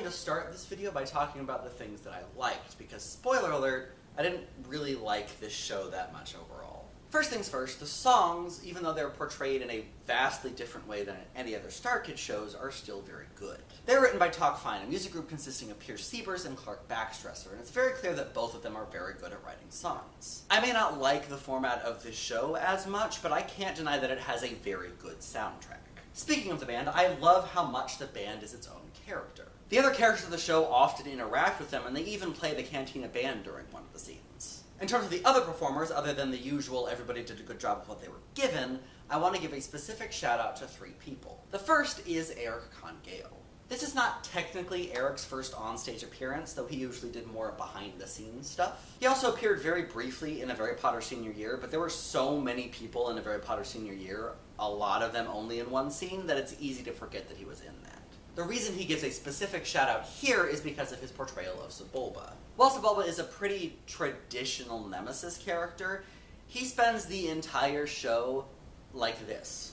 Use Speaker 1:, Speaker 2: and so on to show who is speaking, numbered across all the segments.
Speaker 1: going to start this video by talking about the things that I liked, because, spoiler alert, I didn't really like this show that much overall. First things first, the songs, even though they're portrayed in a vastly different way than any other Star Kid shows, are still very good. They're written by Talk Fine, a music group consisting of Pierce Sievers and Clark Backstresser, and it's very clear that both of them are very good at writing songs. I may not like the format of this show as much, but I can't deny that it has a very good soundtrack. Speaking of the band, I love how much the band is its own character. The other characters of the show often interact with them, and they even play the Cantina Band during one of the scenes. In terms of the other performers, other than the usual everybody did a good job with what they were given, I want to give a specific shout out to 3 people. The first is Eric Congale. This is not technically Eric's first onstage appearance, though he usually did more behind-the-scenes stuff. He also appeared very briefly in A Very Potter Senior Year, but there were so many people in A Very Potter Senior Year, a lot of them only in one scene, that it's easy to forget that he was in that. The reason he gives a specific shout-out here is because of his portrayal of Sebulba. While Sebulba is a pretty traditional Nemesis character, he spends the entire show like this.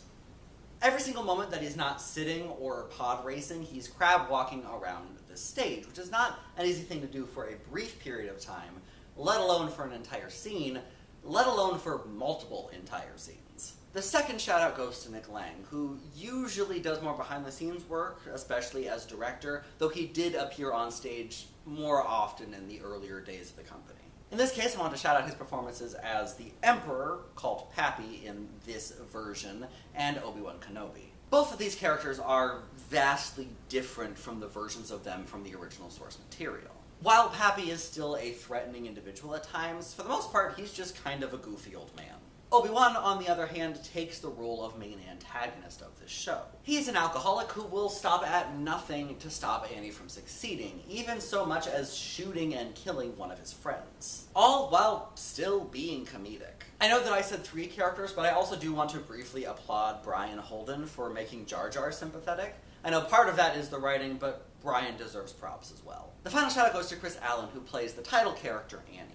Speaker 1: Every single moment that he's not sitting or pod racing, he's crab walking around the stage, which is not an easy thing to do for a brief period of time, let alone for an entire scene, let alone for multiple entire scenes. The second shout-out goes to Nick Lang, who usually does more behind-the-scenes work, especially as director, though he did appear on stage more often in the earlier days of the company. In this case, I want to shout out his performances as the Emperor, called Pappy in this version, and Obi-Wan Kenobi. Both of these characters are vastly different from the versions of them from the original source material. While Pappy is still a threatening individual at times, for the most part, he's just kind of a goofy old man. Obi-Wan, on the other hand, takes the role of main antagonist of this show. He's an alcoholic who will stop at nothing to stop Annie from succeeding, even so much as shooting and killing one of his friends. All while still being comedic. I know that I said 3 characters, but I also do want to briefly applaud Brian Holden for making Jar Jar sympathetic. I know part of that is the writing, but Brian deserves props as well. The final shout-out goes to Chris Allen, who plays the title character, Annie.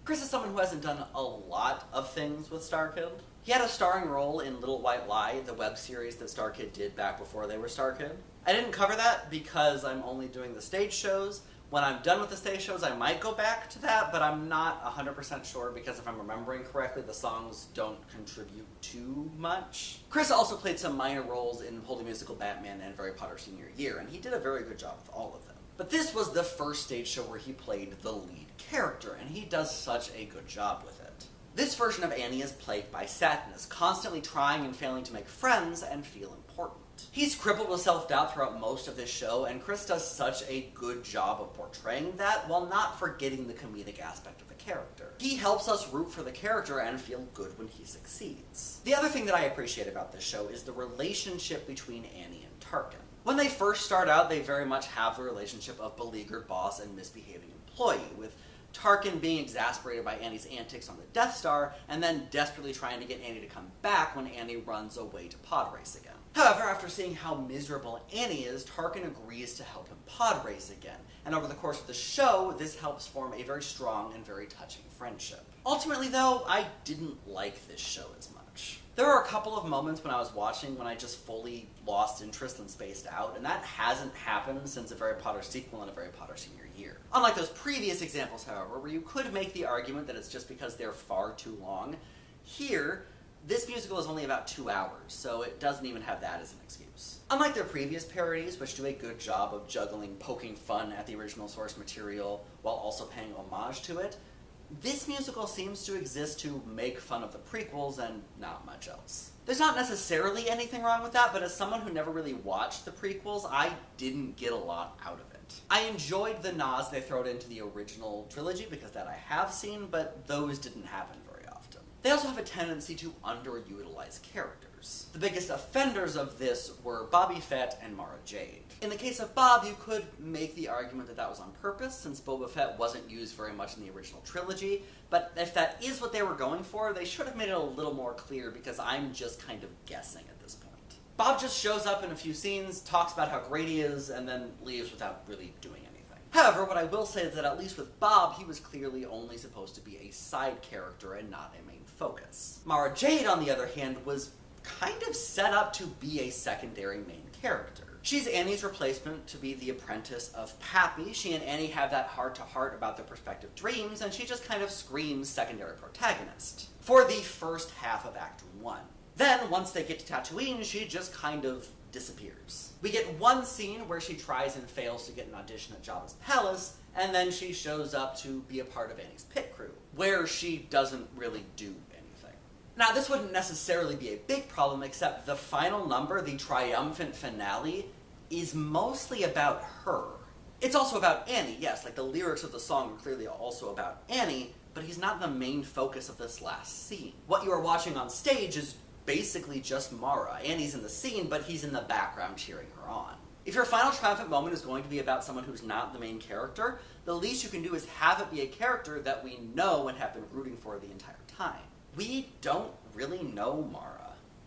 Speaker 1: Chris is someone who hasn't done a lot of things with Star Kid. He had a starring role in Little White Lie, the web series that Star Kid did back before they were Star Kid. I didn't cover that because I'm only doing the stage shows. When I'm done with the stage shows, I might go back to that, but I'm not 100% sure because if I'm remembering correctly, the songs don't contribute too much. Chris also played some minor roles in Holy Musical Batman and Very Potter Senior Year, and he did a very good job with all of them. But this was the first stage show where he played the lead character, and he does such a good job with it. This version of Annie is plagued by sadness, constantly trying and failing to make friends and feel important. He's crippled with self-doubt throughout most of this show, and Chris does such a good job of portraying that while not forgetting the comedic aspect of the character. He helps us root for the character and feel good when he succeeds. The other thing that I appreciate about this show is the relationship between Annie and Tarkin. When they first start out, they very much have the relationship of beleaguered boss and misbehaving employee, with Tarkin being exasperated by Annie's antics on the Death Star, and then desperately trying to get Annie to come back when Annie runs away to pod race again. However, after seeing how miserable Annie is, Tarkin agrees to help him pod race again, and over the course of the show, this helps form a very strong and very touching friendship. Ultimately, though, I didn't like this show as much. There were a couple of moments when I was watching when I just fully lost interest and spaced out, and that hasn't happened since A Very Potter sequel and A Very Potter Senior Year. Unlike those previous examples, however, where you could make the argument that it's just because they're far too long, here, this musical is only about 2 hours, so it doesn't even have that as an excuse. Unlike their previous parodies, which do a good job of juggling poking fun at the original source material while also paying homage to it, this musical seems to exist to make fun of the prequels and not much else. There's not necessarily anything wrong with that, but as someone who never really watched the prequels, I didn't get a lot out of it. I enjoyed the nods they throw into the original trilogy, because that I have seen, but those didn't happen very often. They also have a tendency to underutilize characters. The biggest offenders of this were Boba Fett and Mara Jade. In the case of Bob, you could make the argument that that was on purpose, since Boba Fett wasn't used very much in the original trilogy, but if that is what they were going for, they should have made it a little more clear, because I'm just kind of guessing at this point. Bob just shows up in a few scenes, talks about how great he is, and then leaves without really doing anything. However, what I will say is that at least with Bob, he was clearly only supposed to be a side character and not a main focus. Mara Jade, on the other hand, was kind of set up to be a secondary main character. She's Annie's replacement to be the apprentice of Pappy. She and Annie have that heart-to-heart about their respective dreams, and she just kind of screams secondary protagonist for the first half of Act 1. Then, once they get to Tatooine, she just kind of disappears. We get one scene where she tries and fails to get an audition at Jabba's palace, and then she shows up to be a part of Annie's pit crew, where she doesn't really do anything. Now, this wouldn't necessarily be a big problem, except the final number, the triumphant finale, is mostly about her. It's also about Annie, yes, like the lyrics of the song are clearly also about Annie, but he's not the main focus of this last scene. What you are watching on stage is basically just Mara. Annie's in the scene, but he's in the background cheering her on. If your final triumphant moment is going to be about someone who's not the main character, the least you can do is have it be a character that we know and have been rooting for the entire time. We don't really know Mara.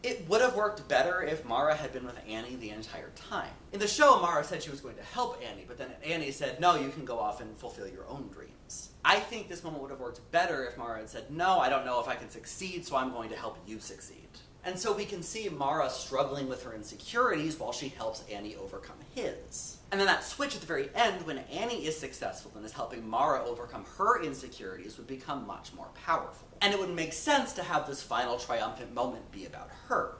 Speaker 1: It would have worked better if Mara had been with Annie the entire time. In the show, Mara said she was going to help Annie, but then Annie said, no, you can go off and fulfill your own dreams. I think this moment would have worked better if Mara had said, no, I don't know if I can succeed, so I'm going to help you succeed. And so we can see Mara struggling with her insecurities while she helps Annie overcome his. And then that switch at the very end, when Annie is successful and is helping Mara overcome her insecurities, would become much more powerful. And it would make sense to have this final triumphant moment be about her.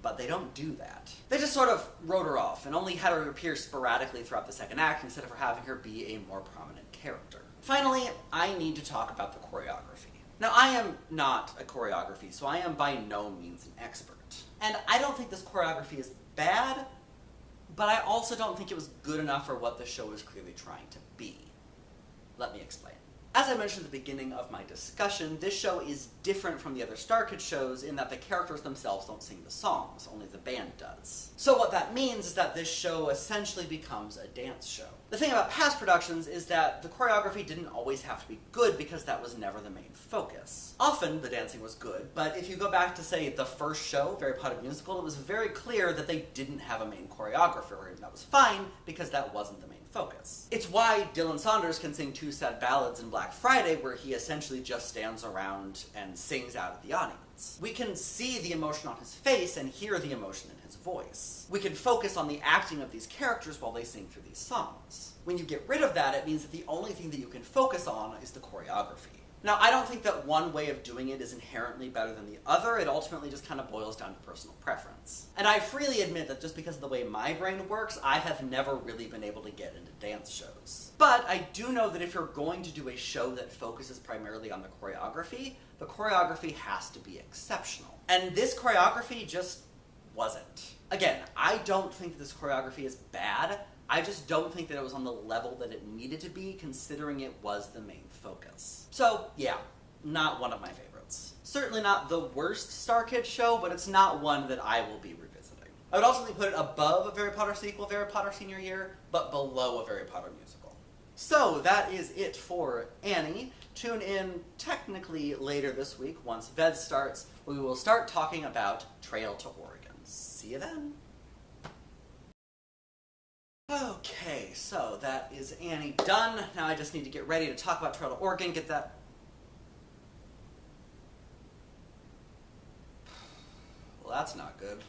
Speaker 1: But they don't do that. They just sort of wrote her off and only had her appear sporadically throughout the second act instead of having her be a more prominent character. Finally, I need to talk about the choreography. Now, I am not a choreography, so I am by no means an expert. And I don't think this choreography is bad, but I also don't think it was good enough for what the show is clearly trying to be. Let me explain. As I mentioned at the beginning of my discussion, this show is different from the other Star Kid shows in that the characters themselves don't sing the songs, only the band does. So what that means is that this show essentially becomes a dance show. The thing about past productions is that the choreography didn't always have to be good because that was never the main focus. Often the dancing was good, but if you go back to, say, the first show, Very Parody Musical, it was very clear that they didn't have a main choreographer, and that was fine because that wasn't the main focus. It's why Dylan Saunders can sing two sad ballads in Black Friday where he essentially just stands around and sings out at the audience. We can see the emotion on his face and hear the emotion in his voice. We can focus on the acting of these characters while they sing through these songs. When you get rid of that, it means that the only thing that you can focus on is the choreography. Now, I don't think that one way of doing it is inherently better than the other. It ultimately just kind of boils down to personal preference. And I freely admit that just because of the way my brain works, I have never really been able to get into dance shows. But I do know that if you're going to do a show that focuses primarily on the choreography has to be exceptional. And this choreography just wasn't. Again, I don't think that this choreography is bad. I just don't think that it was on the level that it needed to be, considering it was the main focus. So, yeah, not one of my favorites. Certainly not the worst Star Kid show, but it's not one that I will be revisiting. I would ultimately put it above a Harry Potter sequel, Harry Potter Senior Year, but below a Harry Potter musical. So, that is it for Annie. Tune in technically later this week, once VED starts, we will start talking about Trail to Oregon. See you then. Okay, so that is Annie done. Now I just need to get ready to talk about Trail to Oregon, get that... Well, that's not good.